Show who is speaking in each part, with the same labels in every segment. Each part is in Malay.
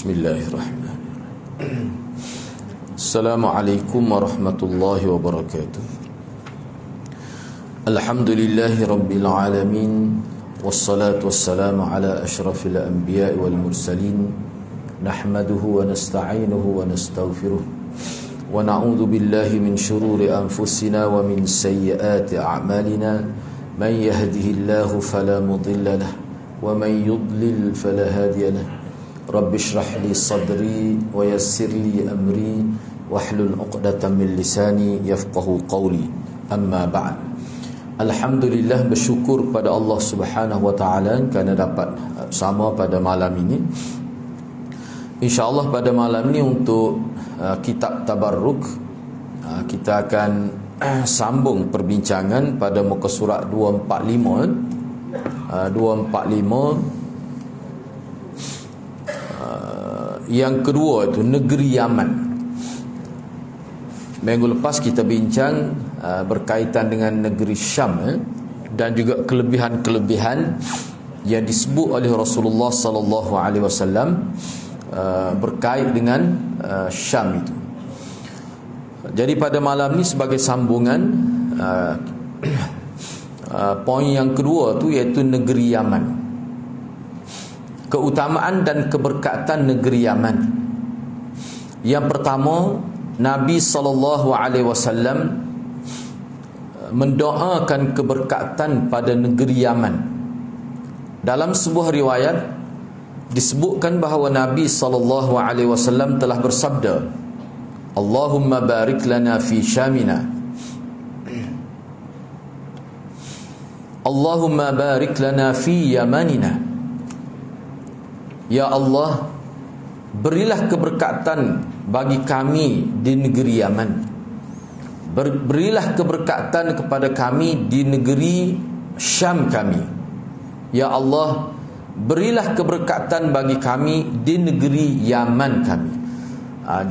Speaker 1: Bismillahirrahmanirrahim. Assalamualaikum warahmatullahi wabarakatuh. Alhamdulillahi rabbil alamin, wassalatu wassalamu ala ashrafil anbiya'i wal mursalin. Nahmaduhu wa nasta'inuhu wa nastaghfiruh wa na'udzu billahi min shururi anfusina wa min sayyiati a'malina. Man yahdihillahu fala mudilla lahu wa man yudlil fala hadiya lahu. Rabbi shrah li sadri wa yassir li amri wahlul 'uqdatam min lisani yafqahu qawli. Amma ba'd. Alhamdulillah, bersyukur pada Allah Subhanahu wa taala kerana dapat sama pada malam ini. InsyaAllah pada malam ini untuk kitab Tabarruk, kita akan sambung perbincangan pada muka surat 245. Yang kedua itu negeri Yaman. Minggu lepas kita bincang berkaitan dengan negeri Syam dan juga kelebihan-kelebihan yang disebut oleh Rasulullah sallallahu alaihi wasallam berkait dengan Syam itu. Jadi pada malam ni sebagai sambungan poin yang kedua tu iaitu negeri Yaman. Keutamaan dan keberkatan negeri Yaman. Yang pertama, Nabi SAW mendoakan keberkatan pada negeri Yaman. Dalam sebuah riwayat disebutkan bahawa Nabi SAW telah bersabda, Allahumma barik lana fi Syamina, Allahumma barik lana fi Yamanina. Ya Allah, berilah keberkatan bagi kami di negeri Yaman. Berilah keberkatan kepada kami di negeri Syam kami. Ya Allah, berilah keberkatan bagi kami di negeri Yaman kami.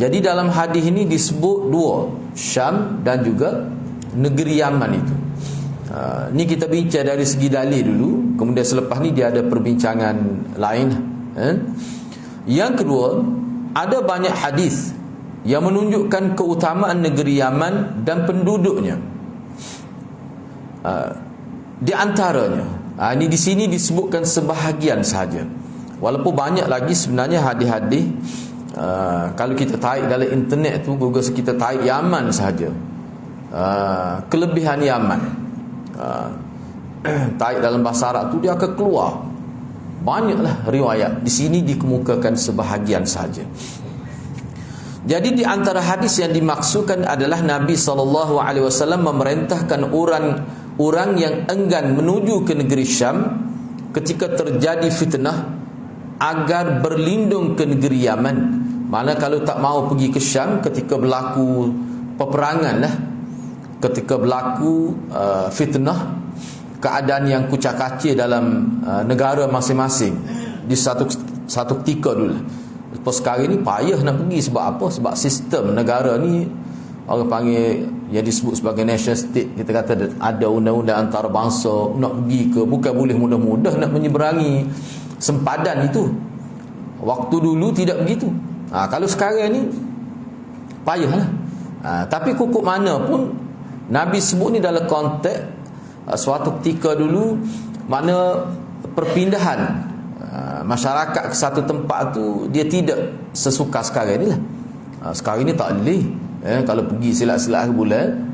Speaker 1: Jadi dalam hadis ini disebut dua, Syam dan juga negeri Yaman itu. Ni kita bincang dari segi dalil dulu, kemudian selepas ni dia ada perbincangan lain. Yang kedua, ada banyak hadis yang menunjukkan keutamaan negeri Yaman dan penduduknya. Di antaranya, ini di sini disebutkan sebahagian sahaja. Walaupun banyak lagi sebenarnya hadis-hadis. Kalau kita tarik dalam internet tu, Google, kita tarik Yaman sahaja, kelebihan Yaman, tarik dalam bahasa Arab tu, dia akan keluar banyaklah riwayat. Di sini dikemukakan sebahagian saja. Jadi di antara hadis yang dimaksudkan adalah Nabi SAW memerintahkan orang yang enggan menuju ke negeri Syam ketika terjadi fitnah agar berlindung ke negeri Yaman. Mana kalau tak mau pergi ke Syam ketika berlaku peperangan lah, ketika berlaku fitnah, keadaan yang kucak-kacir dalam negara masing-masing di satu ketika dulu. Lepas sekarang ni payah nak pergi. Sebab apa? Sebab sistem negara ni, orang panggil yang disebut sebagai nation state. Kita kata ada undang-undang antarabangsa. Nak pergi ke, bukan boleh mudah-mudah nak menyeberangi sempadan itu. Waktu dulu tidak begitu. Kalau sekarang ni payahlah. Tapi kukuk mana pun Nabi sebut ni dalam konteks suatu ketika dulu, mana perpindahan masyarakat ke satu tempat tu dia tidak sesuka sekarang ni lah. Sekarang ni tak boleh. Kalau pergi silat-silat bulan,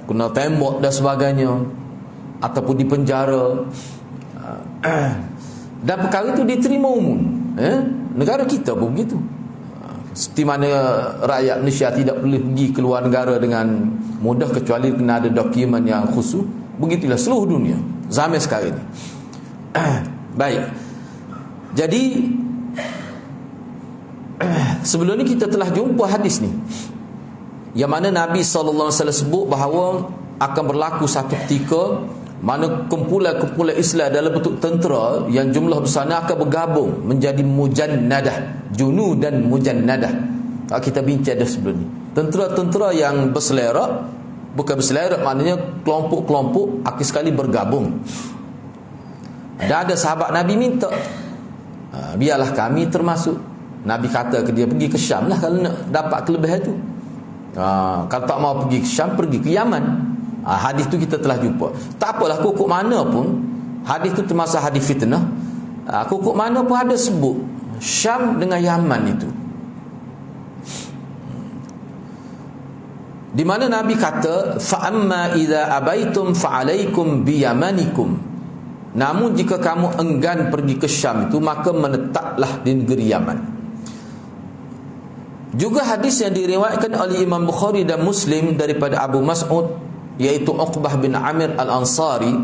Speaker 1: kena tembak dan sebagainya, ataupun dipenjara. Dan perkara itu diterima umum. Negara kita pun begitu. Seperti mana rakyat Malaysia tidak boleh pergi keluar negara dengan mudah kecuali kena ada dokumen yang khusus. Begitulah seluruh dunia zaman sekarang ini. Baik. Jadi sebelum ni kita telah jumpa hadis ni, yang mana Nabi SAW sebut bahawa akan berlaku satu ketika mana kumpulan-kumpulan Islam dalam bentuk tentera yang jumlah besar akan bergabung menjadi mujannadah, junu dan mujannadah. Kita bincang dah sebelum ni. Tentera-tentera yang berselerak, bukan berselerak maknanya kelompok-kelompok akhir sekali bergabung. Dan ada sahabat Nabi minta Biarlah kami termasuk. Nabi kata ke dia, pergi ke Syam lah kalau nak dapat kelebihan tu. Kalau tak mau pergi ke Syam, pergi ke Yaman. Hadis tu kita telah jumpa. Tak apalah, kukuk mana pun, hadis tu termasuk hadis fitnah. Kukuk mana pun ada sebut Syam dengan Yaman itu. Di mana Nabi kata, fa amma idza abaitum fa alaikum bi yamanikum. Namun jika kamu enggan pergi ke Syam itu, maka menetaplah di negeri Yaman. Juga hadis yang diriwayatkan oleh Imam Bukhari dan Muslim daripada Abu Mas'ud, iaitu Uqbah bin Amir Al-Ansari,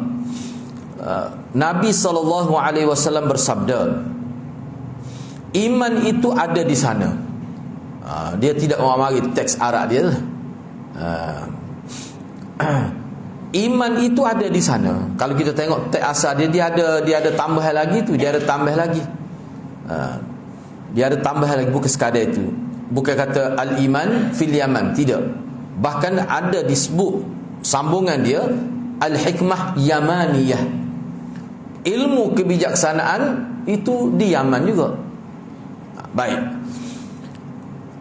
Speaker 1: Nabi SAW bersabda, iman itu ada di sana. Dia tidak memamari teks Arab dia lah. Iman itu ada di sana. Kalau kita tengok teks asal dia ada tambahan lagi tu, dia ada tambah lagi. Dia ada tambahan lagi, bukan sekadar itu. Bukan kata al-iman fil Yaman, tidak. Bahkan ada disebut sambungan dia al-hikmah yamaniyah. Ilmu kebijaksanaan itu di Yaman juga. Baik.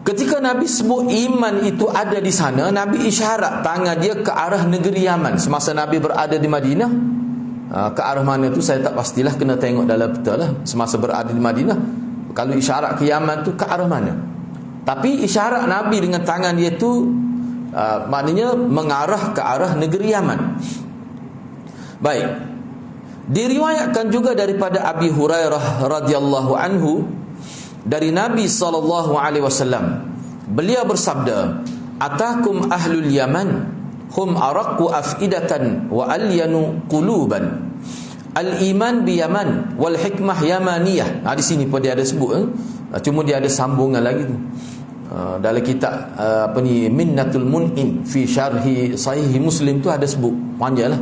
Speaker 1: Ketika Nabi sebut iman itu ada di sana, Nabi isyarat tangan dia ke arah negeri Yaman. Semasa Nabi berada di Madinah, ke arah mana tu saya tak pastilah, kena tengok dalam peta lah. Semasa berada di Madinah, kalau isyarat ke Yaman tu ke arah mana? Tapi isyarat Nabi dengan tangan dia tu maknanya mengarah ke arah negeri Yaman. Baik. Diriwayatkan juga daripada Abi Hurairah radhiyallahu anhu dari Nabi SAW. Beliau bersabda, atakum ahlul Yaman hum araqqu afidatan wa alyanu quluban. Al-iman bi Yaman wal hikmah yamaniyah. Di sini pun dia ada sebut, cuma dia ada sambungan lagi tu. Dalam kitab Minnatul Mun'in fi syarhi Sahih Muslim tu ada sebut, panjanglah.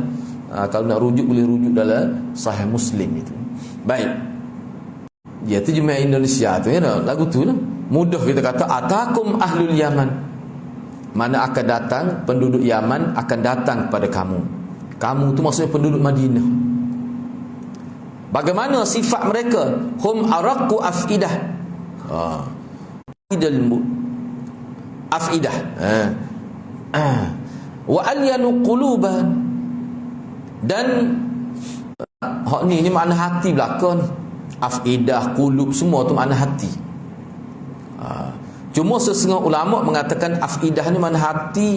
Speaker 1: Kalau nak rujuk boleh rujuk dalam Sahih Muslim itu. Baik. Dia terjemah Indonesia tu ya, lagu tu lah. Mudah kita kata atakum ahlul Yaman. Mana akan datang penduduk Yaman akan datang kepada kamu. Kamu tu maksudnya penduduk Madinah. Bagaimana sifat mereka? Hum araqqu afidah. Afidah. Wa alyanu quluba. Dan ni makna hati belakang. Afidah, qulub, semua tu makna hati. Cuma setengah ulama mengatakan afidah ni makna hati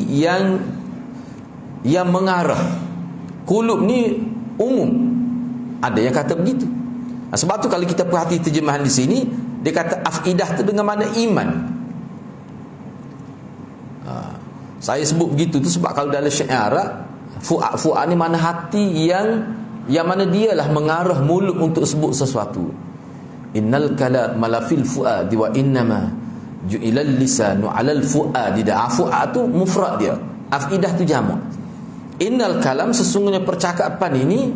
Speaker 1: yang mengarah. Qulub ni umum. Ada yang kata begitu. Sebab tu kalau kita perhati terjemahan di sini, dia kata afidah tu dengan makna iman. Saya sebut begitu tu sebab kalau dalam syair Arab, fu'ad ni makna hati yang mana dialah mengarah mulut untuk sebut sesuatu. Innal kalam malafil fu'adi wa innama ju'ilal lisanu 'alal fu'adi. Fu'ad tu mufrad dia, afidah tu jamak. Innal kalam, sesungguhnya percakapan ini,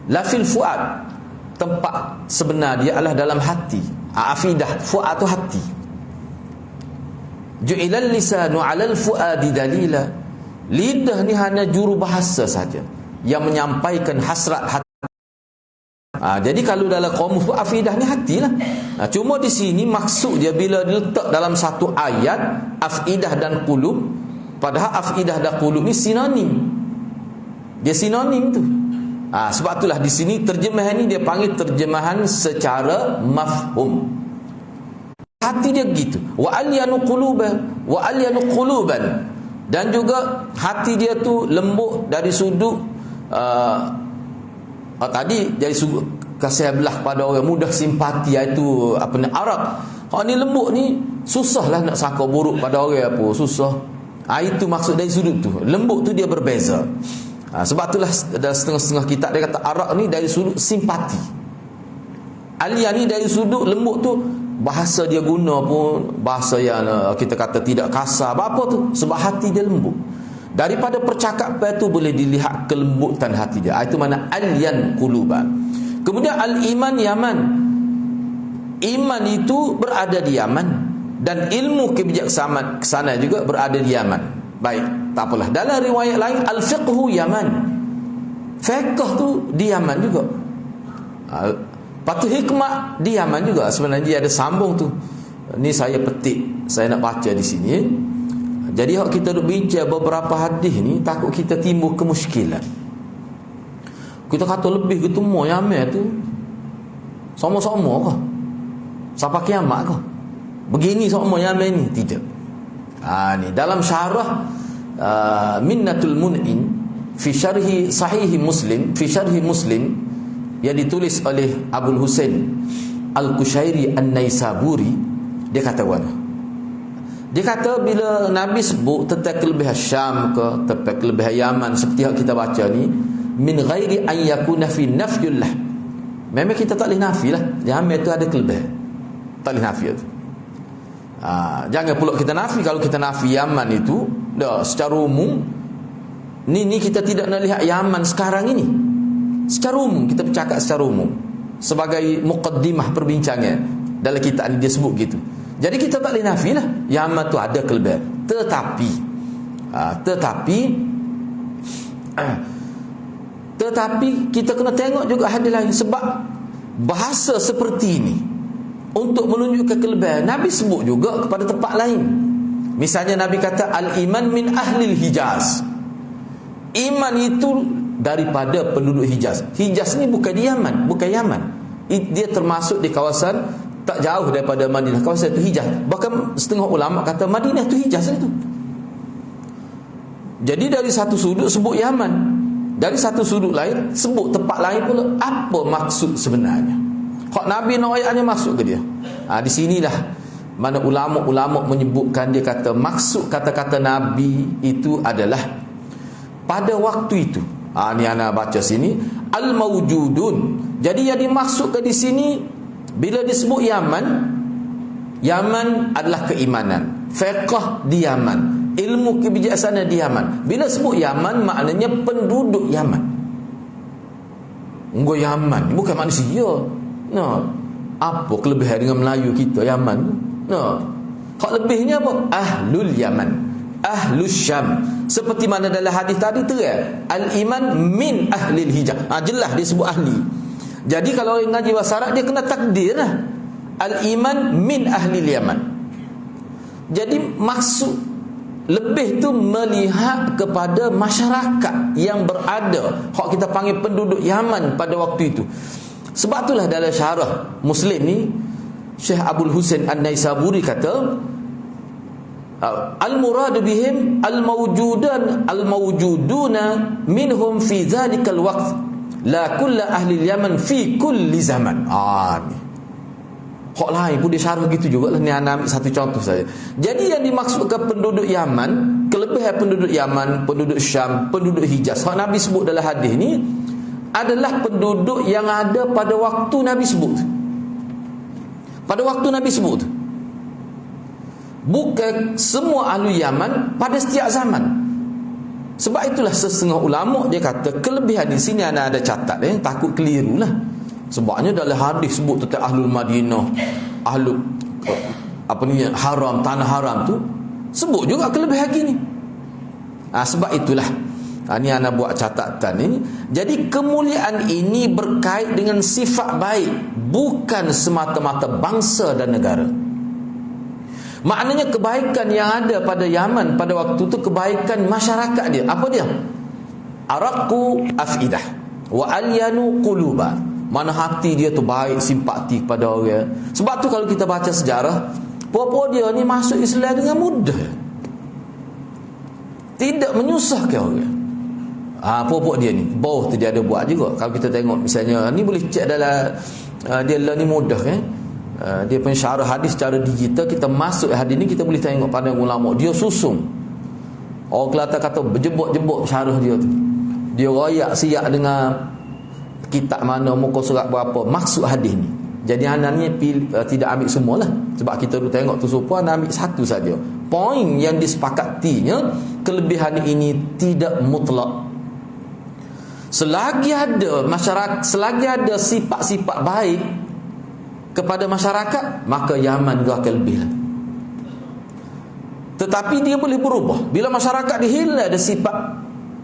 Speaker 1: lafil fu'ad, tempat sebenar dia adalah dalam hati. Afidah, fu'ad tu hati. Ju'ilal lisanu 'alal fu'adi dalila. Lidah ni hanya juru bahasa saja yang menyampaikan hasrat hati. Jadi kalau dalam qamus tu afidah ni hatilah. Cuma di sini maksud dia bila diletak dalam satu ayat afidah dan qulub, padahal afidah dan qulub ni sinonim. Dia sinonim tu. Sebab itulah di sini terjemahan ni dia panggil terjemahan secara mafhum. Hati dia gitu. Wa alyanu quluban, wa alyanu quluban. Dan juga hati dia tu lembut dari sudut tadi dari sudut kasih belah pada orang, mudah simpati, iaitu Arab. Ni lembut ni susahlah nak sangka buruk pada orang apa, susah. Itu maksud dari sudut tu. Lembut tu dia berbeza. Sebab itulah dalam setengah-setengah kitab dia kata Arab ni dari sudut simpati. Alia ni dari sudut lembut tu, bahasa dia guna pun bahasa yang kita kata tidak kasar. Apa tu? Sebab hati dia lembut. Daripada percakapan tu boleh dilihat kelembutan hati dia. Itu mana alyan quluban. Kemudian al-iman Yaman. Iman itu berada di Yaman, dan ilmu kebijaksanaan juga berada di Yaman. Baik, tak apalah. Dalam riwayat lain al-fiqhu Yaman. Fiqh tu di Yaman juga. Lepas tu hikmah di Yaman juga sebenarnya dia ada sambung tu. Ni saya petik, saya nak baca di sini. Jadi hak kita duk bincang beberapa hadis ni, takut kita timbul kemuskilan. Kita kata lebih ketemu Yaman tu sama-sama ke? Sampai kiamat ke? Begini sama Yaman ni? Tidak. Ni dalam syarah Minnatul Mun'in fi syarhi sahih Muslim, fi syarhi Muslim yang ditulis oleh Abul Husain Al-Kushairi An-Naisaburi, dia kata apa? Dia kata bila Nabi sebut tentang kelebihan Syam ke tentang kelebihan Yaman seperti yang kita baca ni, min ghairi an yakuna fi nafyillah, memang kita tak boleh nafi lah Yaman itu ada kelebihan, tak boleh nafi itu. Jangan pula kita nafi. Kalau kita nafi Yaman itu dah secara umum ni kita tidak nak lihat Yaman sekarang ini. Secara umum kita bercakap secara umum sebagai muqaddimah perbincangan dalam kitab ni dia sebut gitu. Jadi kita tak boleh nafi lah Yaman tu ada kelebihan. Tetapi kita kena tengok juga hadis lain, sebab bahasa seperti ini untuk menunjukkan kelebihan Nabi sebut juga kepada tempat lain. Misalnya Nabi kata al-iman min ahlil Hijaz, iman itu daripada penduduk Hijaz. Hijaz ni bukan di Yaman, bukan Yaman. Dia termasuk di kawasan tak jauh daripada Madinah, kawasan itu Hijaz. Bahkan setengah ulama kata Madinah itu Hijaz itu. Jadi dari satu sudut sebut Yaman, dari satu sudut lain sebut tempat lain pula. Apa maksud sebenarnya? Hak Nabi nak ayatnya masuk ke dia? Di sinilah mana ulama-ulama menyebutkan, dia kata maksud kata-kata Nabi itu adalah pada waktu itu. Ni ana baca sini al-mawjudun. Jadi yang dimaksudkan di sini bila disebut Yaman, Yaman adalah keimanan, fiqh di Yaman, ilmu kebijaksanaan di Yaman. Bila sebut Yaman maknanya penduduk Yaman. Engko Yaman bukan manusia. Apa kelebihan dengan Melayu kita Yaman? Hak lebihnya apa? Ahlul Yaman, Ahlus Syam. Seperti mana dalam hadis tadi tu ya, al-iman min ahlil Hijaz. Jelas dia sebut ahli. Jadi kalau orang ngaji bahasa Arab dia kena takdir lah, al-iman min ahlil Yaman. Jadi maksud lebih tu melihat kepada masyarakat yang berada, hak kita panggil penduduk Yaman pada waktu itu. Sebab itulah dalam syarah Muslim ni Syekh Abul Husain An-Naisaburi kata al-murad bihim al-mawjuduna minhum fi dhalikal waqt la kull ahli al-Yaman fi kulli zaman. Hak lain pun dia syarah gitu juga lah. Ni ana ambil satu contoh saja. Jadi yang dimaksudkan penduduk Yaman, kelebihan penduduk Yaman, penduduk Syam, penduduk Hijaz, hak Nabi sebut dalam hadis ni adalah penduduk yang ada pada waktu Nabi sebut. Pada waktu Nabi sebut. Bukan semua ahli Yaman pada setiap zaman. Sebab itulah setengah ulama dia kata kelebihan di sini ada catat, takut keliru lah. Sebabnya dalam hadis sebut tentang ahlul Madinah, ahlul haram, tanah haram tu sebut juga kelebihan gini. Sebab itulah ni ana buat catatan ni. Jadi kemuliaan ini berkait dengan sifat baik, bukan semata-mata bangsa dan negara. Maknanya kebaikan yang ada pada Yaman pada waktu itu kebaikan masyarakat dia. Apa dia? Araqu afidah wa alyanu quluba. Mana hati dia tu baik, simpati kepada orang. Sebab tu kalau kita baca sejarah, puan-puan dia ni masuk Islam dengan mudah, tidak menyusahkan orang. Puan-puan dia ni bawah tu dia ada buat juga. Kalau kita tengok misalnya ni boleh cek dalam dia lah ni mudah dia pensyarah hadis secara digital. Kita masuk hadis ni kita boleh tengok pada ulama dia susun. Orang Kelantan kata berjebok-jebok syarah dia tu. Dia royak siap dengan kitab mana, muka surat berapa, maksud hadis ni. Jadi anak ni tidak ambil semualah. Sebab kita dulu tengok tu supaya anak ambil satu saja. Poin yang disepakatinya kelebihan ini tidak mutlak. Selagi ada masyarakat, selagi ada sifat-sifat baik kepada masyarakat, maka Yaman juga akan lebih. Tetapi dia boleh berubah. Bila masyarakat dihilang ada sifat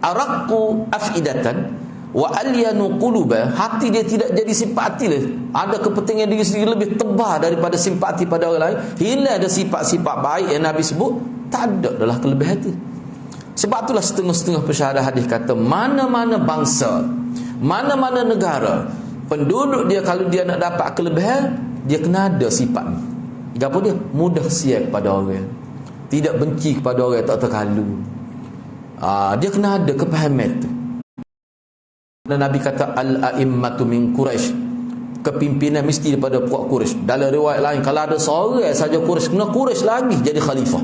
Speaker 1: araqu afidatan, wa alyanu quluba, hati dia tidak jadi simpati lah. Ada kepentingan diri sendiri lebih tebal daripada simpati pada orang lain. Hilang ada sifat-sifat baik yang Nabi sebut, tak ada adalah kelebihan itu. Sebab itulah setengah-setengah pesyahadah hadis kata mana-mana bangsa, mana-mana negara, penduduk dia kalau dia nak dapat kelebihan, dia kena ada sifat ni. Apa dia? Mudah siap pada orang, tidak benci kepada orang tak terkalu. Dia kena ada kepahaman tu. Dan Nabi kata al-a'immatu min Quraisy, kepimpinan mesti daripada puak Quraisy. Dalam riwayat lain kalau ada seorang saja Quraisy, kena Quraisy lagi jadi khalifah.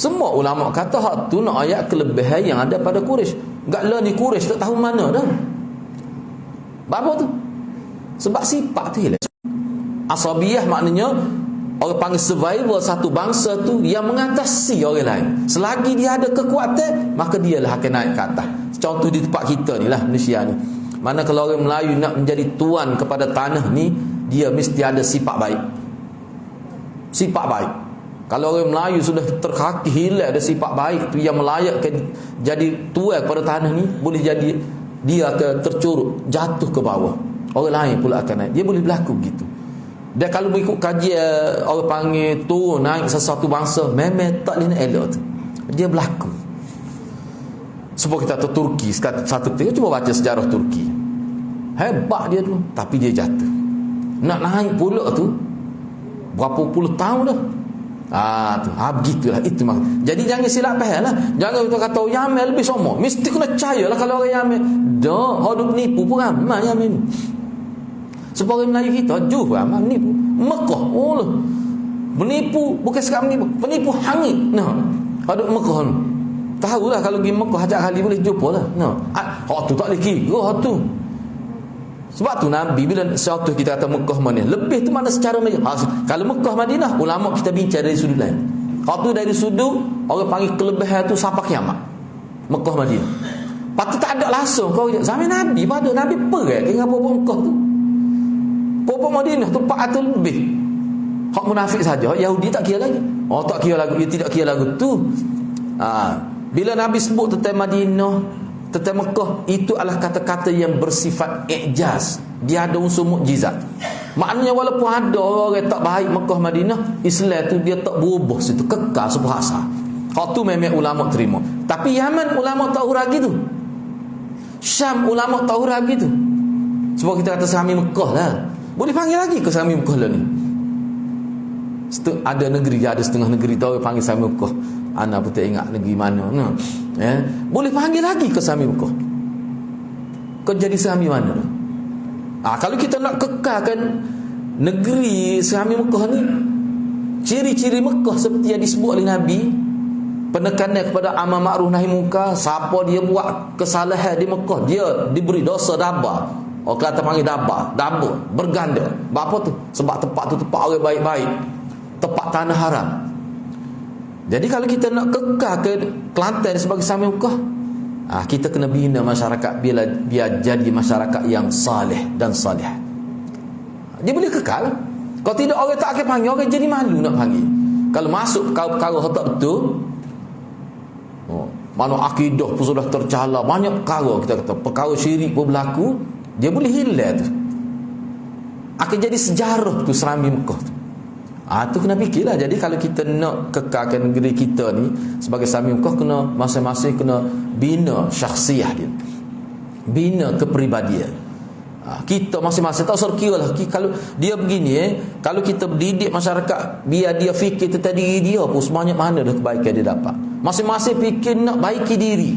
Speaker 1: Semua ulama kata hak tu nak ayat kelebihan yang ada pada Quraisy. Gaklah ni Quraisy tak tahu mana dah. Apa tu? Sebab sifat tu hilang. Asabiyah maknanya orang panggil survival satu bangsa tu yang mengatasi orang lain. Selagi dia ada kekuatan, maka dialah akan naik ke atas. Contoh di tempat kita ni lah, Malaysia ni. Mana kalau orang Melayu nak menjadi tuan kepada tanah ni, dia mesti ada sifat baik. Sifat baik. Kalau orang Melayu sudah terkaki hilang ada sifat baik tu yang melayakkan jadi tuan kepada tanah ni, boleh jadi dia akan tercuruk, jatuh ke bawah. Orang lain pula akan naik. Dia boleh berlaku begitu. Dan kalau mengikut kajian orang panggil tu naik sesuatu bangsa, memang tak boleh nak elok tu. Dia berlaku. Sebab kita tahu Turki satu ketika, cuba baca sejarah Turki. Hebat dia tu, tapi dia jatuh. Nak naik pula tu berapa puluh tahun dah. Begitulah itu mak. Jadi jangan silap faham lah. Jangan kita kata Yaman lebih semua. Mesti kena percayalah kalau orang Yaman. Dah, hidup nipu pun ramai Yaman ni. Sebab orang Melayu kita juh ramai menipu. Mekah, menipu bukan sekadar menipu, penipu hangit. Hidup Mekah ni. Tahulah kalau pergi Mekah hajat kali boleh jumpa lah. Tu tak boleh kira tu. Sebab tu Nabi bila sesuatu kita kata Mekah mana, lebih tu mana secara kalau Mekah Madinah, ulama kita bincang dari sudut lain. Kalau tu dari sudut orang panggil kelebihan tu sampai kiamat. Mekah Madinah. Patut tak ada langsung kau zaman Nabi pada Nabi perai dengan apa Mekah tu. Apa Madinah tu 400 lebih. Hak munafik saja, Yahudi tak kira lagi. Tak kira lagu, dia tidak kira lagu tu. Bila Nabi sebut tentang Madinah, tentang Mekah, itu adalah kata-kata yang bersifat i'jaz. Dia ada unsur mukjizat. Maknanya walaupun ada orang tak baik Mekah Madinah, Islam tu dia tak berubah situ, kekal sebahasa. Hak tu memang ulama terima. Tapi Yaman ulama tahu lagi tu. Syam ulama tahu lagi tu. Sebab kita kata Sami Mekah lah. Boleh panggil lagi ke Sami Mekah lah ni. Ada negeri, ada setengah negeri tahu panggil Sami Mekah. Ana pun tak ingat negeri mana. Boleh panggil lagi ke Sami Mekah. Kau jadi Sami mana? Kalau kita nak kekalkan negeri Sami Mekah ni, ciri-ciri Mekah seperti yang disebut oleh Nabi, penekanan kepada amal ma'ruf nahi munkar. Siapa dia buat kesalahan di Mekah, dia diberi dosa dabah. Orang kata panggil dabah, berganda. Apa tu? Sebab tempat tu tempat orang baik-baik, tempat tanah haram. Jadi kalau kita nak kekal ke Kelantan sebagai Sami Mekah, kita kena bina masyarakat biar jadi masyarakat yang saleh dan salih. Dia boleh kekal. Kalau tidak orang tak akan panggil, orang jadi malu nak panggil. Kalau masuk perkara tak betul, mana akidah pun sudah tercela, banyak perkara kita kata, perkara syirik pun berlaku, dia boleh hilang tu. Akan jadi sejarah tu Sami Mekah tu. Tu kena fikirlah. Jadi kalau kita nak kekalkan negeri kita ni sebagai Sami Mekah, kena masing-masing kena bina syakhsiah dia, bina kepribadian. Kita masing-masing tak usah kira lah. Kalau dia begini, kalau kita didik masyarakat biar dia fikir tentang diri dia pun sebanyak mana dah kebaikan dia dapat. Masing-masing fikir nak baiki diri,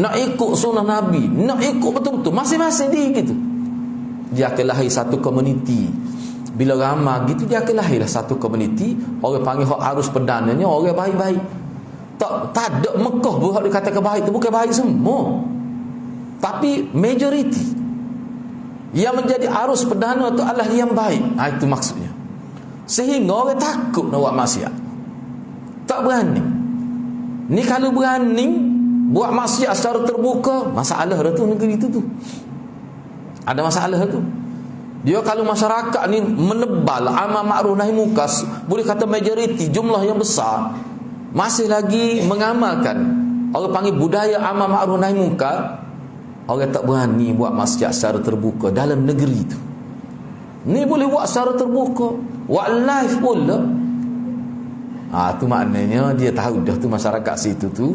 Speaker 1: nak ikut sunnah Nabi, nak ikut betul-betul masing-masing diri gitu, dia akan lahir satu komuniti. Bila ramai gitu, dia akan lahirlah satu komuniti. Orang panggil hak arus perdananya orang baik-baik. Tak ada Mekah buat dikatakan baik tu bukan baik semua, tapi majoriti yang menjadi arus perdana tu adalah yang baik. Itu maksudnya. Sehingga orang takut nak buat maksiat, tak berani. Ni kalau berani buat maksiat secara terbuka, masalah dah tu negeri tu. Ada masalah tu. Dia kalau masyarakat ni menebal amal ma'ruf nahi munkar, boleh kata majoriti, jumlah yang besar masih lagi mengamalkan orang panggil budaya amal ma'ruf nahi munkar, Orang tak berani buat masjid secara terbuka dalam negeri tu. Ni boleh buat secara terbuka, buat live pula. Tu maknanya dia tahu dah tu masyarakat situ tu.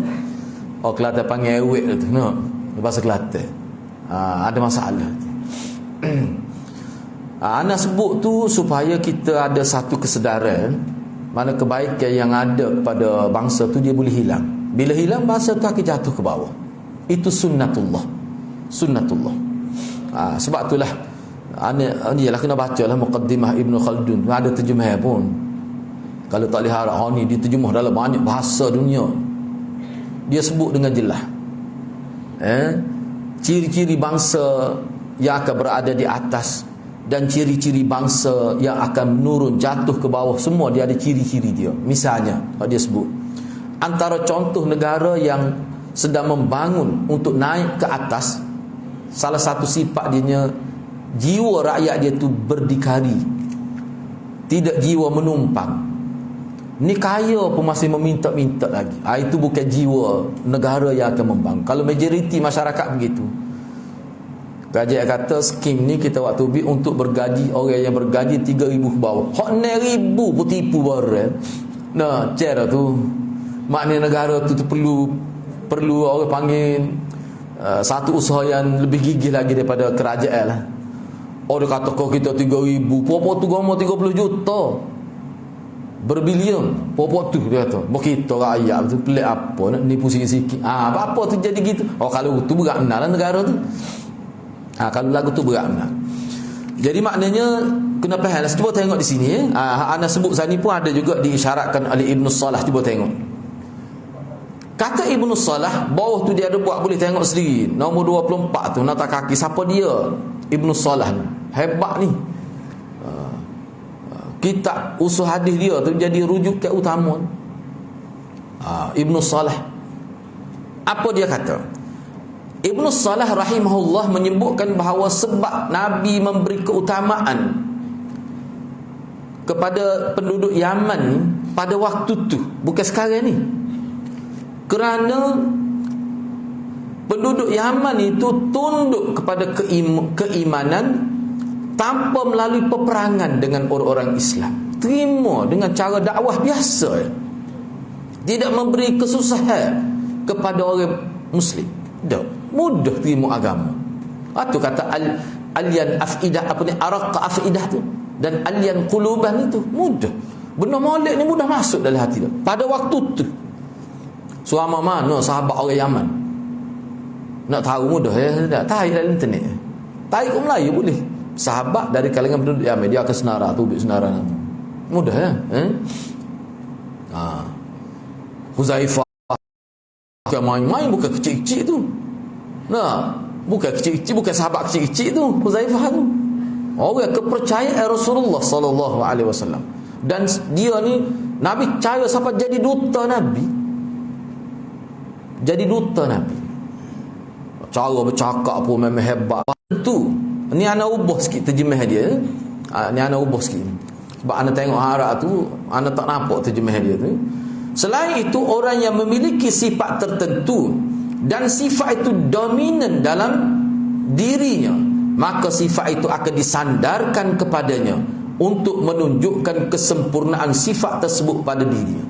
Speaker 1: Kelantan panggil ewek tu, no. Bahasa Kelantan. Ada masalah. Ana sebut tu supaya kita ada satu kesedaran mana kebaikan yang ada pada bangsa tu dia boleh hilang. Bila hilang, bangsa tu akan jatuh ke bawah. Itu sunnatullah. Sebab itulah ni lah kena baca lah Muqaddimah Ibn Khaldun. Ada terjemah pun. Kalau tak boleh harap ni dia terjemah dalam banyak bahasa dunia. Dia sebut dengan jelas ciri-ciri bangsa yang akan berada di atas dan ciri-ciri bangsa yang akan menurun, jatuh ke bawah, semua dia ada ciri-ciri dia. Misalnya dia sebut antara contoh negara yang sedang membangun untuk naik ke atas, salah satu sifat dia, jiwa rakyat dia tu berdikari, tidak jiwa menumpang. Ni kaya pun masih meminta-minta lagi. Itu bukan jiwa negara yang akan membangun. Kalau majoriti masyarakat begitu. Kerajaan kata skim ni kita waktu bid untuk bergaji orang yang bergaji 3,000 ke bawah. Hak 9,000 pun tipu barang. Nah, cara tu maknanya negara tu perlu orang panggil satu usaha yang lebih gigih lagi daripada kerajaan lah. Orang kata kau kita 3,000, popok tu gomo 30 juta. Berbilion popok tu dia kata. Kita rakyat tu pelik apa nak nipu sikit-sikit. Apa tu jadi gitu. Kalau tu berat benar lah negara tu. Kalau lagu tu berat benar. Jadi maknanya kena faham. Cuba tengok di sini ana sebut sini pun ada juga diisyaratkan oleh Ibn Salah. Cuba tengok. Kata Ibn Salah, bawah tu dia ada buat, boleh tengok sendiri. Nombor 24 tu nota kaki. Siapa dia? Ibn Salah ni. Hebat ni. Kitab usul hadis dia tu jadi rujukan utama. Ibn Salah. Apa dia kata? Ibn Salah rahimahullah menyebutkan bahawa sebab Nabi memberi keutamaan kepada penduduk Yaman ni pada waktu tu, bukan sekarang ni, kerana penduduk Yaman itu tunduk kepada keimanan tanpa melalui peperangan dengan orang-orang Islam. Terima dengan cara dakwah biasa. Tidak memberi kesusahan kepada orang Muslim. Mudah terima agama. Itu kata alyan afidah, apa ni, araqqa afidah tu, dan alyan quluban itu mudah. Benda molek ni mudah masuk dalam hati dia. Pada waktu tu suama mana sahabat orang Yaman nak tahu mudah tak tahu dalam internet. Tahu kat Melayu boleh. Sahabat dari kalangan penduduk Yaman, dia akan senara tu, senara mudah ya. Huzaifah bukan main-main, bukan kecil-kecil tu. Bukan kecil-kecil, bukan sahabat kecil-kecil tu Huzaifah tu. Orang kepercayaan Rasulullah sallallahu alaihi wasallam. Dan dia ni Nabi percaya sampai jadi duta Nabi. Jadi duta Nabi. Cara bercakap pun memang hebat. Tu ni ana ubah sikit terjemah dia. Ni ana ubah sikit. Sebab ana tengok harap tu, ana tak nampak terjemah dia tu. Selain itu, orang yang memiliki sifat tertentu dan sifat itu dominan dalam dirinya, maka sifat itu akan disandarkan kepadanya untuk menunjukkan kesempurnaan sifat tersebut pada dirinya.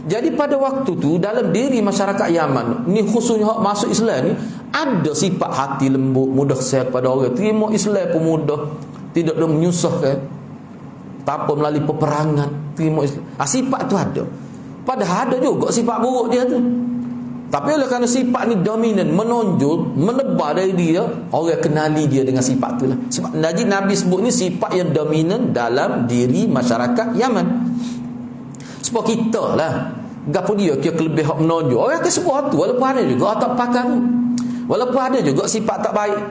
Speaker 1: Jadi pada waktu tu dalam diri masyarakat Yaman ni, khususnya hak masuk Islam ni, ada sifat hati lembut, mudah sayang pada orang, terima Islam pun mudah, tidak ada menyusahkan, tanpa melalui peperangan, terima Islam. Sifat tu ada. Padahal ada juga sifat buruk dia tu. Tapi oleh kerana sifat ni dominan, menonjol, menebar dari dia, orang kenali dia dengan sifat tu lah. Sebab Nabi sebut ni sifat yang dominan dalam diri masyarakat Yaman. Sebab kita lah, gapo dia kira kelebih hak menonjol, orang akan sebut tu, walaupun ada juga tak pakai tu, walaupun ada juga sifat tak baik,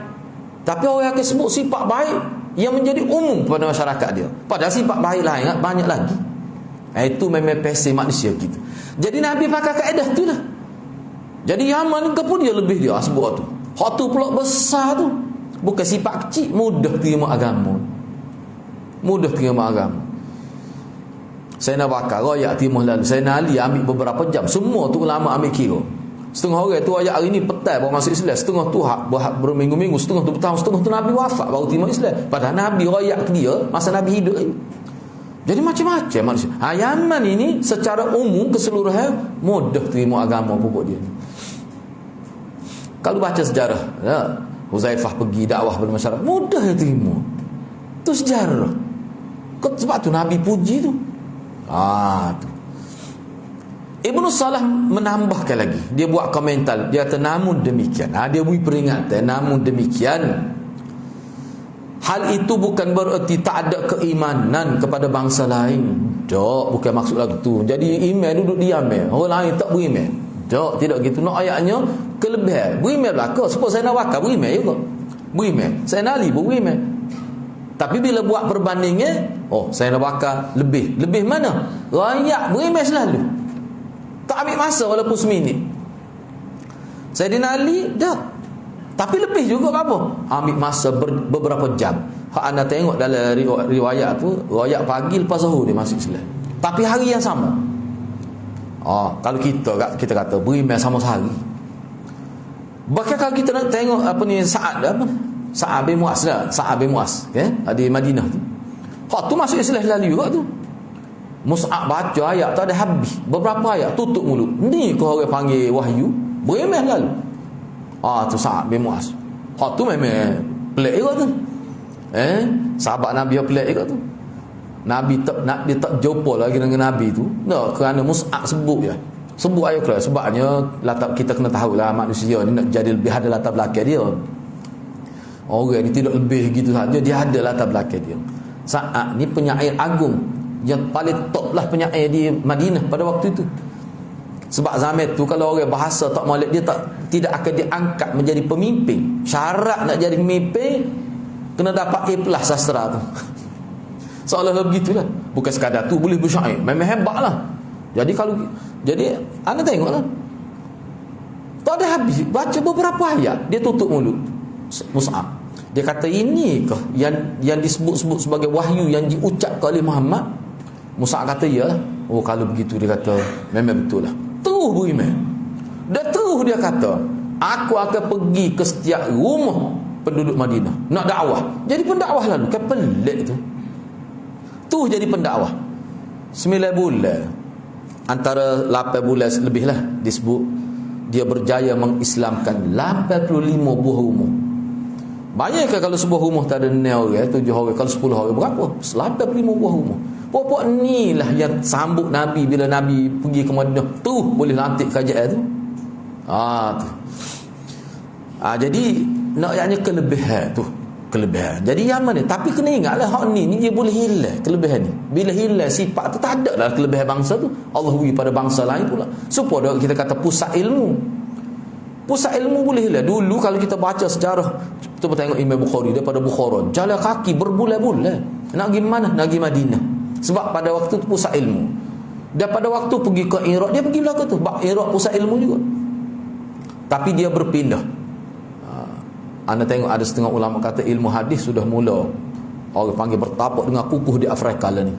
Speaker 1: tapi orang akan sebut sifat baik yang menjadi umum pada masyarakat dia. Padahal sifat baik lain banyak lagi. Itu memang pesi manusia kita. Jadi Nabi pakai kaedah tu lah. Jadi Yaman ni pun dia lebih dia sebut tu. Hak tu pula besar tu. Bukan sifat kecil, mudah terima agama. Mudah terima agama. Saya nak bakar royak timah lalu. Saya nak ambil beberapa jam. Semua tu ulama ambil kira. Setengah orang tu ayat hari ni petang baru masuk Islam, setengah tu berminggu-minggu, setengah tu bertahun, setengah tu Nabi wafat baru terima Islam. Padahal Nabi royak ke dia masa Nabi hidup lagi. Jadi macam-macam manusia. Yaman ini secara umum keseluruhan mudah terima agama pokok dia ni. Kalau baca sejarah, ya, Huzaifah pergi dakwah pada masyarakat, mudah dia terima. Tu sejarah. Sebab tu Nabi puji tu. Tu. Ibnu Salah menambahkan lagi. Dia buat komentar. Dia kata namun demikian. Dia beri peringatan. Namun demikian, hal itu bukan bererti tak ada keimanan kepada bangsa lain. Tak, bukan maksud lagu tu. Jadi iman duduk diam. Orang lain tak beriman. Tak, tidak gitu. Nak ayatnya kelebihan. Beriman belaka. Sebab saya nak wakar beriman juga. Beriman. Saya nak Ali beriman. Tapi bila buat perbandingnya, saya nak bakar lebih. Lebih mana? Rakyat beriman selalu. Tak ambil masa walaupun seminit. Sayyidina Ali dah. Tapi lebih juga apa? Ambil masa beberapa jam. Hak anda tengok dalam riwayat tu, riwayat pagi lepas zuhur dia masuk Islam. Tapi hari yang sama. Kalau kita kata beriman sama sehari. Bahkan kalau kita nak tengok Sa'ad bin Mu'az lah. Sa'ad bin Mu'az, di Madinah tu. Hak tu masuk Islam lalu juga tu. Mus'ab baca ayat tak ada habis. Beberapa ayat tutup mulut. Ni kau orang panggil wahyu. Beriman lalu. Tu Sa'ad bin Mu'az. Hak tu memang pelik juga tu. Sahabat Nabi yang pelik juga tu. Dia tak jumpa lagi dengan Nabi tu. Kerana Mus'ab sebut ya. Sebut ayat kelas. Sebabnya kita kena tahu lah manusia ni nak jadi lebih ada latar belakang dia. Orang ni tidak lebih gitu saja, dia ada latar belakang dia. Sa'ad ni penyair agung yang paling top lah penyair di Madinah pada waktu itu. Sebab zaman tu kalau orang bahasa tak molek, dia tidak akan diangkat menjadi pemimpin. Syarat nak jadi pemimpin kena dapat A+ sastra tu. Seolah-olah begitulah. Bukan sekadar tu boleh bersyair, memang hebat lah. Jadi anda tengoklah, tak ada habis. Baca beberapa ayat dia tutup mulut Mus'ab. Dia kata inikah yang disebut-sebut sebagai wahyu yang diucapkan oleh Muhammad? Mus'ab kata ya. Kalau begitu dia kata memang betul lah. Terus beriman. Dan terus dia kata, aku akan pergi ke setiap rumah penduduk Madinah nak dakwah. Jadi pendakwah lalu. Kan pelik tu. Terus jadi pendakwah 9 bulan. Antara 8 bulan lebih lah disebut dia berjaya mengislamkan 85 buah rumah. Banyak kalau sebuah rumah tak ada 9 orang, 7 orang, kalau 10 orang berapa? 85 buah rumah. Pokok ni lah yang sambut Nabi bila Nabi pergi ke Madinah. Tu boleh lantik kerajaan tu. Tu. Jadi nak ayatnya kelebihan tu. Kelebihan. Jadi Yaman ni, tapi kena ingatlah hak ni dia boleh hilang kelebihan ni. Bila hilang sifat tu tak ada lah kelebihan bangsa tu. Allah beri pada bangsa lain pula. Supaya kita kata pusat ilmu. Pusat ilmu boleh hilang. Dulu kalau kita baca sejarah, kita tengok Imam Bukhari daripada Bukhara, jalan kaki berbulan-bulan. Nak pergi mana? Nak pergi Madinah. Sebab pada waktu tu pusat ilmu. Dan pada waktu pergi ke Iraq, dia pergi belakang tu. Sebab Iraq pusat ilmu juga. Tapi dia berpindah. Anda tengok ada setengah ulama kata ilmu hadis sudah mula. Orang panggil bertapak dengan kukuh di Afrika lah ni.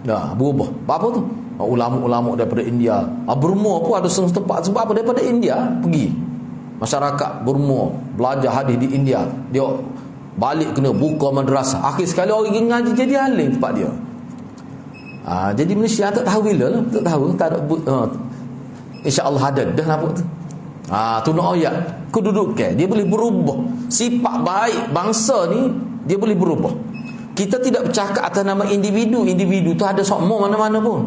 Speaker 1: Dah berubah. Apa tu? Ulama-ulama daripada India. Burma pun ada setengah tempat. Sebab apa? Daripada India pergi. Masyarakat Burma belajar hadis di India. Dia balik kena buka madrasah. Akhir sekali orang pergi ngaji jadi alim tempat dia. Jadi Malaysia tak tahu bila lah. Tak tahu. Tak ada, InsyaAllah ada. Dah nampak tu. Tu nak ayat. Kedudukan dia boleh berubah. Sifat baik bangsa ni dia boleh berubah. Kita tidak bercakap atas nama individu. Individu tu ada sokmo mana-mana pun.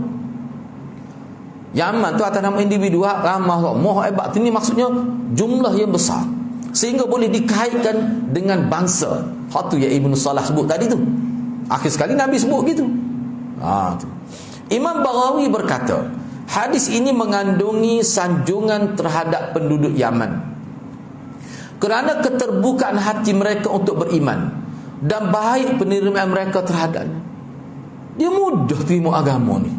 Speaker 1: Yaman tu atas nama individu ramah sokmo hebat. Ini maksudnya jumlah yang besar sehingga boleh dikaitkan dengan bangsa. Hak tu yang Ibnu Salah sebut tadi tu. Akhir sekali Nabi sebut gitu. Tu. Imam Baghawi berkata, hadis ini mengandungi sanjungan terhadap penduduk Yaman kerana keterbukaan hati mereka untuk beriman dan baik penerimaan mereka terhadapnya. Dia mudah terima agama ni.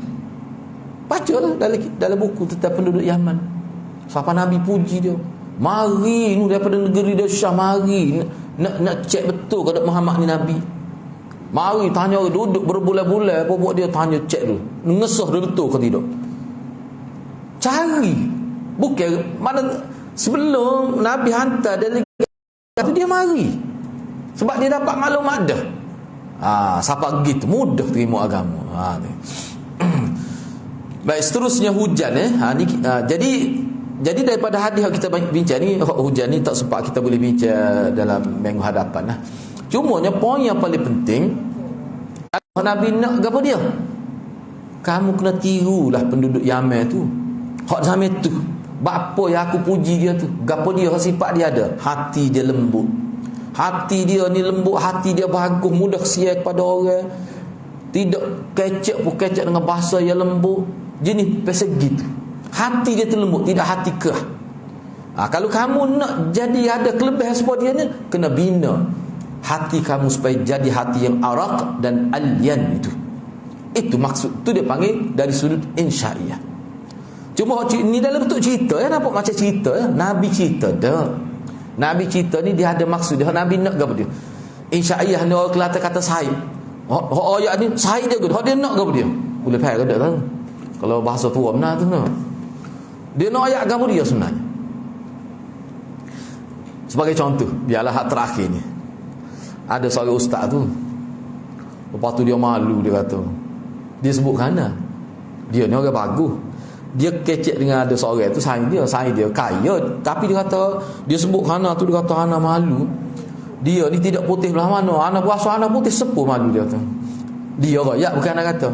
Speaker 1: Bacalah dalam buku tentang penduduk Yaman. Siapa Nabi puji dia. Mari ni daripada negeri dia Syah, mari nak cek betul kalau Muhammad ni Nabi. Mari tanya orang duduk berbulan-bulan, apa buat dia tanya cek dulu. Ngesah dia betul ke tidak. Cari Bukan mana sebelum Nabi hantar delegasi dia mari. Sebab dia dapat maklumat dah. Siapa gitu mudah terima agama. Baik, seterusnya hujan jadi daripada hadis yang kita bincang ni, hujan ni tak sempat kita boleh bincang dalam minggu hadapan lah. Cumanya poin yang paling penting, Nabi nak apa dia? Kamu kena tirulah penduduk Yaman tu. Hak zaman tu. Bapa yang aku puji dia tu, gapo dia sifat dia ada? Hati dia lembut. Hati dia ni lembut, hati dia bagus, mudah share kepada orang. Tidak kecek dengan bahasa yang lembut. Jenis pasal gitu. Hati dia tu lembut, tidak hati kerah. Kalau kamu nak jadi ada kelebihan seperti dia ni, kena bina hati kamu supaya jadi hati yang araq dan alyan itu. Itu maksud. Tu dia panggil dari sudut insya'iyah. Cuma ni dalam bentuk cerita ya, nampak macam cerita ya. Nabi cerita dah. Nabi cerita ni dia ada maksud dia. Nabi nak apa dia? Insya'iyah ni orang Kelantan kata sahid. Ayat ni sahid dia ke? Dia nak apa dia? Boleh faham ke tak tahu. Kalau bahasa tua benar tu nak. Dia nak ayat apa dia sebenarnya? Sebagai contoh, biarlah hak terakhir ni. Ada seorang ustaz tu. Lepas tu dia malu, dia kata. Dia sebut kerana dia ni orang bagus. Dia kecek dengan ada seorang tu, saing dia kaya, tapi dia kata dia sebut kerana tu, dia kata ana malu. Dia ni tidak putih belah mana, ana berasa ana putih sepuh malu dia kata. Dia rakyat bukan anak kata.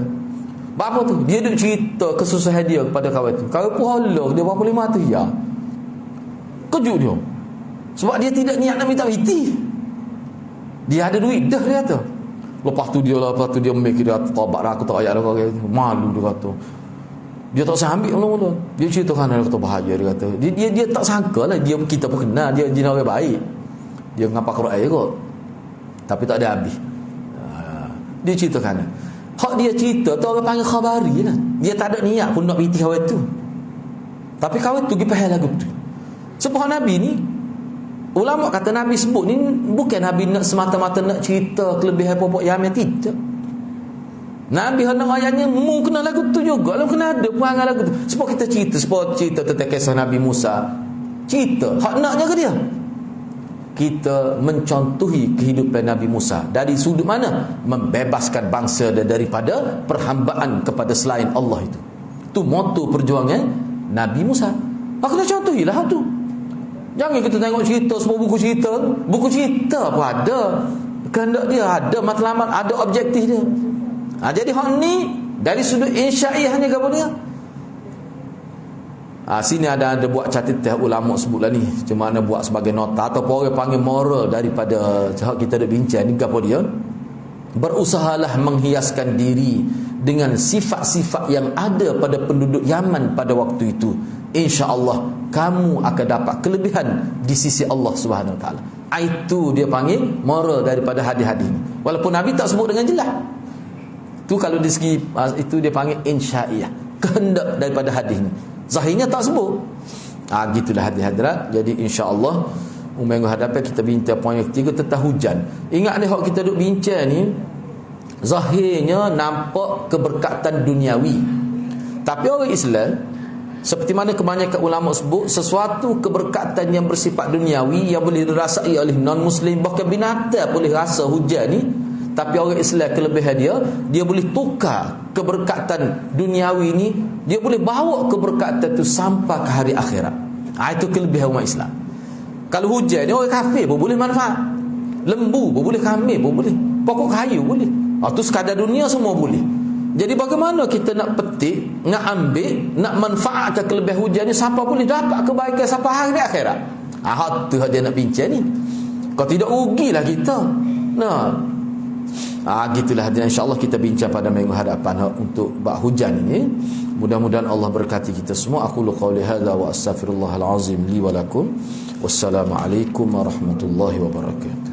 Speaker 1: Apa tu? Dia duk cerita kesusahan dia kepada kawan tu. Kawan pun halal dia berapa 500 ya. Kejut dia. Sebab dia tidak niat nak minta piti. Dia ada duit dah dia kata. Lepas tu dia mikir dia taubat aku tak ayat dah malu dia kata. Dia tak sambil mula-mula. Dia ceritakan dia kata bahagia dia kata. Dia tak sangka lah kita pun kenal dia jenis orang baik. Dia ngapa Quran kot. Tapi tak ada habis. Dia ceritakan. Hak dia cerita tu orang panggil khabari lah. Dia tak ada niat pun nak piti kawan tu. Tapi kawan tu pergi faham lagu tu. Sebab Nabi ni, ulama kata Nabi sebut ni bukan Nabi nak semata-mata nak cerita kelebihan pokok Yaman, tidak. Nabi hendak ayatnya mu kena lagu tu juga. Lalu kena ada perangai lagu tu. Sebab kita cerita tentang kisah Nabi Musa. Cerita. Hak naknya ke dia? Kita mencontohi kehidupan Nabi Musa. Dari sudut mana? Membebaskan bangsa daripada perhambaan kepada selain Allah itu. Itu moto perjuangan Nabi Musa. Aku nak contohilah tu. Jangan kita tengok cerita semua buku cerita. Buku cerita pun ada. Kehendak dia ada matlamat, ada objektif dia. Jadi hak ni dari sudut insya'iyahnya ke apa dia? Sini ada buat catatan ulama sebutlah ni. Cuma mana buat sebagai nota atau orang panggil moral daripada hak kita dah bincang ni ke apa dia? Berusahalah menghiaskan diri dengan sifat-sifat yang ada pada penduduk Yaman pada waktu itu. InsyaAllah kamu akan dapat kelebihan di sisi Allah Subhanahu Wa Taala. Itu dia panggil moral daripada hadis-hadis ni. Walaupun Nabi tak sebut dengan jelas. Tu kalau di segi itu dia panggil insya'iyah, kehendak daripada hadis ni. Zahirnya tak sebut. Gitulah hadis hadirat. Jadi insya-Allah minggu hadapan kita bincang poin yang ketiga tentang hujan. Ingat ni hak kita duk bincang ni zahirnya nampak keberkatan duniawi. Tapi orang Islam seperti mana kebanyakan ulama sebut, sesuatu keberkatan yang bersifat duniawi yang boleh dirasai oleh non-muslim, bahkan binatang boleh rasa hujan ni. Tapi orang Islam kelebihan dia boleh tukar keberkatan duniawi ni, dia boleh bawa keberkatan tu sampai ke hari akhirat. Itu kelebihan umat Islam. Kalau hujan ni orang kafir pun boleh manfaat. Lembu pun boleh, kambing pun boleh, pokok kayu boleh. Tu sekadar dunia semua boleh. Jadi bagaimana kita nak petik, nak ambil, nak manfaatkan kelebihan hujan ni sampai boleh dapat kebaikan sampai hari akhirat. Tu dia nak bincang ni. Kalau tidak rugilah kita. Gitulah hadirin, insya-Allah kita bincang pada minggu hadapan untuk bab hujan ini. Mudah-mudahan Allah berkati kita semua. Aku qauli hadza wa astaghfirullahal azim li wa lakum. Wassalamualaikum warahmatullahi wabarakatuh.